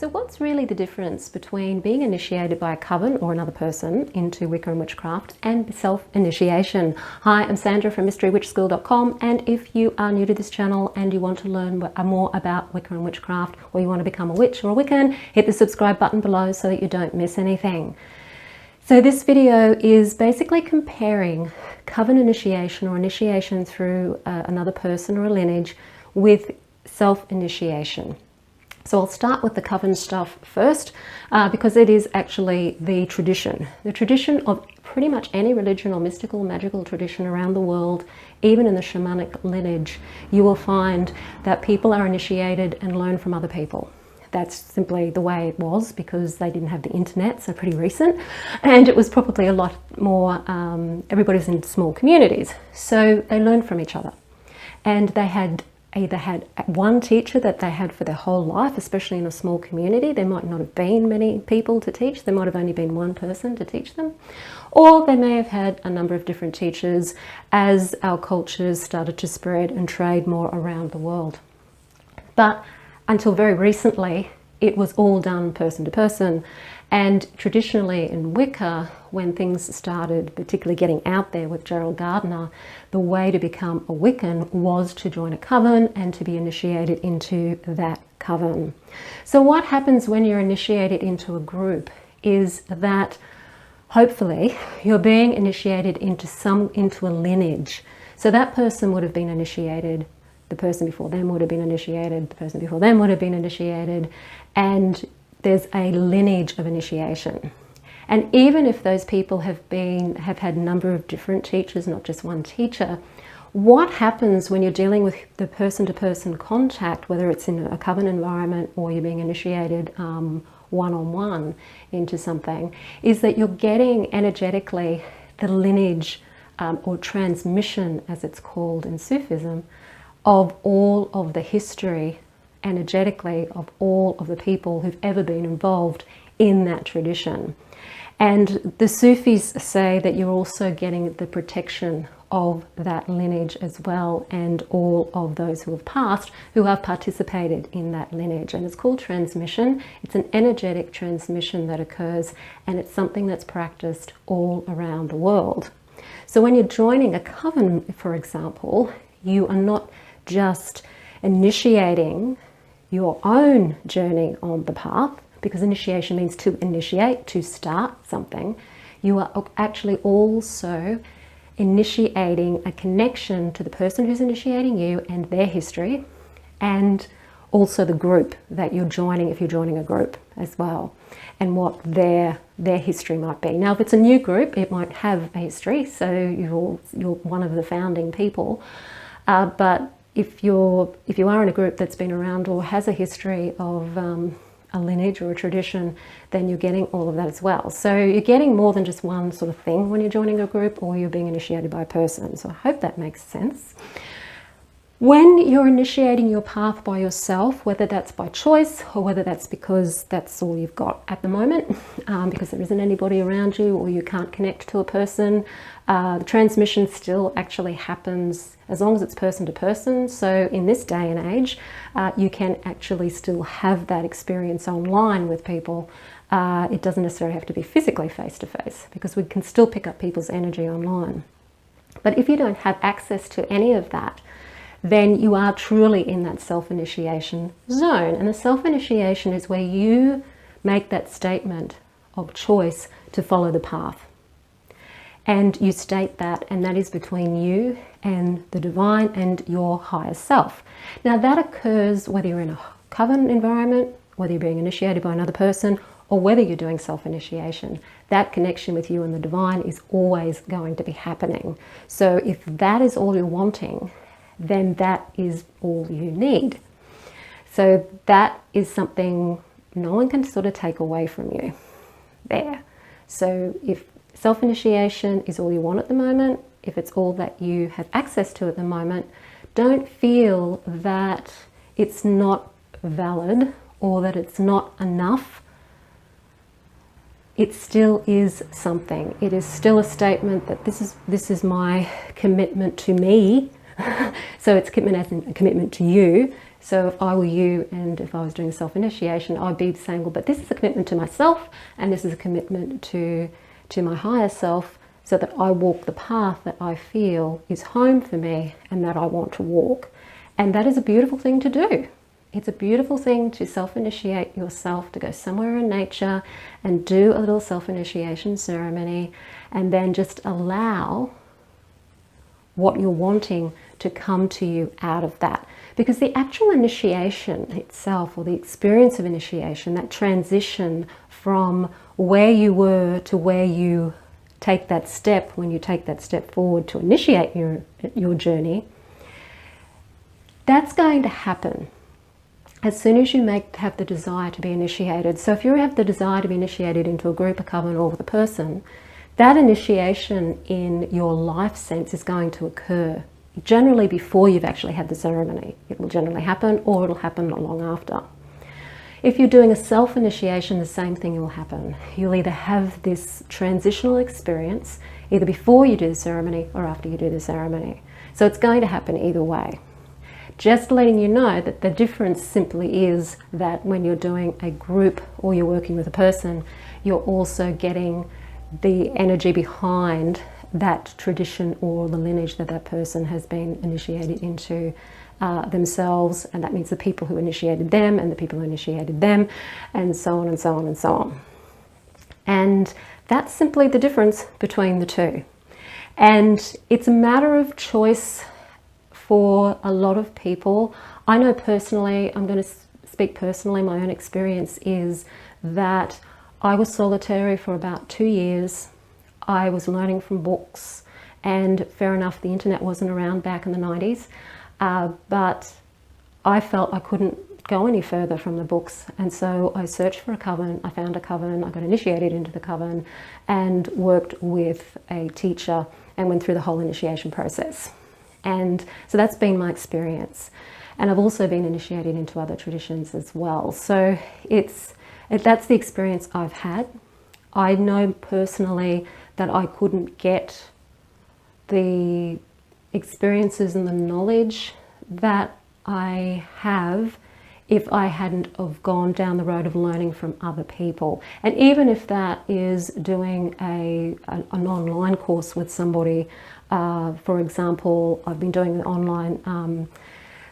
So what's really the difference between being initiated by a coven or another person into Wicca and witchcraft and self-initiation? Hi, I'm Sandra from mysterywitchschool.com, and if you are new to this channel and you want to learn more about Wicca and witchcraft, or you want to become a witch or a Wiccan, hit the subscribe button below so that you don't miss anything. So this video is basically comparing coven initiation or initiation through another person or a lineage with self-initiation. So I'll start with the coven stuff first because it is actually the tradition of pretty much any religion or mystical, magical tradition around the world. Even in the shamanic lineage, you will find that people are initiated and learn from other people. That's simply the way it was because they didn't have the internet, so pretty recent, and it was probably a lot more, everybody's in small communities, so they learned from each other. And they either had one teacher that they had for their whole life, especially in a small community. There might not have been many people to teach. There might have only been one person to teach them. Or they may have had a number of different teachers as our cultures started to spread and trade more around the world. But until very recently, it was all done person to person. And traditionally in Wicca, when things started particularly getting out there with Gerald Gardner, the way to become a Wiccan was to join a coven and to be initiated into that coven. So what happens when you're initiated into a group is that hopefully you're being initiated into a lineage. So that person would have been initiated, the person before them would have been initiated, the person before them would have been initiated, and there's a lineage of initiation. And even if those people have had a number of different teachers, not just one teacher, what happens when you're dealing with the person-to-person contact, whether it's in a coven environment or you're being initiated one-on-one into something, is that you're getting energetically the lineage or transmission, as it's called in Sufism, of all of the history energetically of all of the people who've ever been involved in that tradition. And the Sufis say that you're also getting the protection of that lineage as well, and all of those who have passed who have participated in that lineage. And it's called transmission. It's an energetic transmission that occurs, and it's something that's practiced all around the world. So when you're joining a coven, for example, you are not just initiating your own journey on the path, because initiation means to initiate, to start something. You are actually also initiating a connection to the person who's initiating you and their history, and also the group that you're joining, if you're joining a group as well, and what their history might be. Now, if it's a new group, it might have a history, so you're one of the founding people, but if you are in a group that's been around or has a history of a lineage or a tradition, then you're getting all of that as well. So you're getting more than just one sort of thing when you're joining a group or you're being initiated by a person. So I hope that makes sense. When you're initiating your path by yourself, whether that's by choice or whether that's because that's all you've got at the moment, because there isn't anybody around you or you can't connect to a person, the transmission still actually happens as long as it's person to person. So in this day and age, you can actually still have that experience online with people. It doesn't necessarily have to be physically face to face, because we can still pick up people's energy online. But if you don't have access to any of that, then you are truly in that self-initiation zone. And the self-initiation is where you make that statement of choice to follow the path. And you state that, and that is between you and the divine and your higher self. Now that occurs whether you're in a coven environment, whether you're being initiated by another person, or whether you're doing self-initiation. That connection with you and the divine is always going to be happening. So if that is all you're wanting, then that is all you need. So that is something no one can sort of take away from you there. So if self-initiation is all you want at the moment, if it's all that you have access to at the moment, don't feel that it's not valid or that it's not enough. It still is something. It is still a statement that this is my commitment to me. So it's commitment as in a commitment to you. So if I were you and if I was doing self-initiation, I'd be saying, well, but this is a commitment to myself and this is a commitment to my higher self, so that I walk the path that I feel is home for me and that I want to walk. And that is a beautiful thing to do. It's a beautiful thing to self-initiate yourself, to go somewhere in nature and do a little self-initiation ceremony, and then just allow what you're wanting to come to you out of that. Because the actual initiation itself, or the experience of initiation, that transition from where you were to where you take that step, when you take that step forward to initiate your journey, that's going to happen as soon as you have the desire to be initiated. So if you have the desire to be initiated into a group, a coven, or with a person, that initiation in your life sense is going to occur generally before you've actually had the ceremony. It will generally happen, or it'll happen not long after. If you're doing a self-initiation, the same thing will happen. You'll either have this transitional experience either before you do the ceremony or after you do the ceremony. So it's going to happen either way. Just letting you know that the difference simply is that when you're doing a group or you're working with a person, you're also getting the energy behind that tradition or the lineage that that person has been initiated into themselves, and that means the people who initiated them and the people who initiated them, and so on and so on and so on. And that's simply the difference between the two. And it's a matter of choice for a lot of people. I know personally, I'm going to speak personally, my own experience is that I was solitary for about 2 years. I was learning from books, and fair enough, the internet wasn't around back in the 90s, but I felt I couldn't go any further from the books, and so I searched for a coven. I found a coven, I got initiated into the coven and worked with a teacher and went through the whole initiation process. And so that's been my experience. And I've also been initiated into other traditions as well. So that's the experience I've had. I know personally that I couldn't get the experiences and the knowledge that I have if I hadn't have gone down the road of learning from other people. And even if that is doing an online course with somebody, for example, I've been doing an online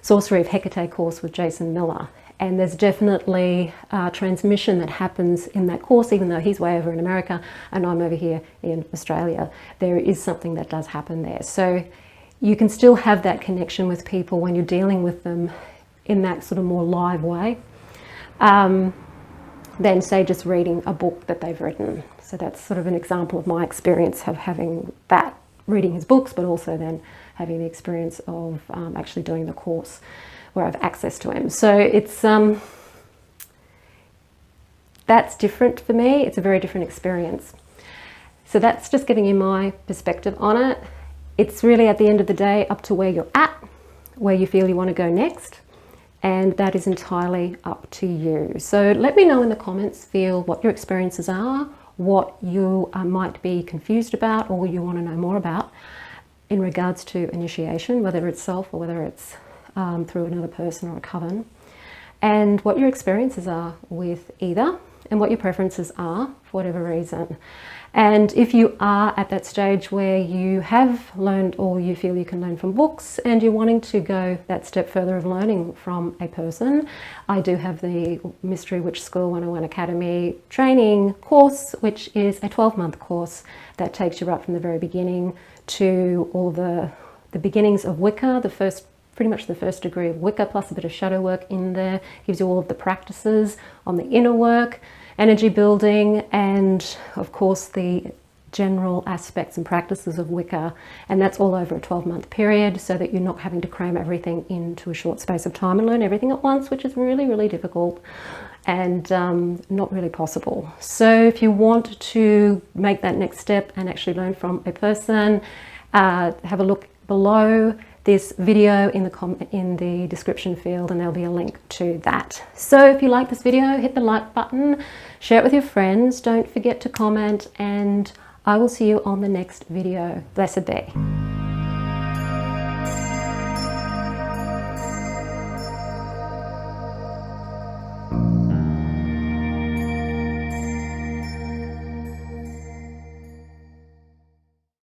Sorcery of Hecate course with Jason Miller, and there's definitely transmission that happens in that course, even though he's way over in America and I'm over here in Australia. There is something that does happen there. So you can still have that connection with people when you're dealing with them in that sort of more live way than, say, just reading a book that they've written. So that's sort of an example of my experience of having that, reading his books, but also then having the experience of actually doing the course where I have access to him. So it's that's different for me. It's a very different experience. So that's just giving you my perspective on it. It's really, at the end of the day, up to where you're at, where you feel you want to go next, and that is entirely up to you. So let me know in the comments, feel what your experiences are, what you might be confused about or you want to know more about in regards to initiation, whether it's self or whether it's through another person or a coven, and what your experiences are with either, and what your preferences are for whatever reason. And if you are at that stage where you have learned or you feel you can learn from books and you're wanting to go that step further of learning from a person, I do have the Mystery Witch School 101 Academy training course, which is a 12-month course that takes you right from the very beginning to all the beginnings of Wicca, pretty much the first degree of Wicca, plus a bit of shadow work in there. Gives you all of the practices on the inner work, energy building, and of course the general aspects and practices of Wicca. And that's all over a 12-month period, so that you're not having to cram everything into a short space of time and learn everything at once, which is really, really difficult and not really possible. So if you want to make that next step and actually learn from a person, have a look below this video in the description field, and there'll be a link to that. So if you like this video, hit the like button, share it with your friends, don't forget to comment, and I will see you on the next video. Blessed be.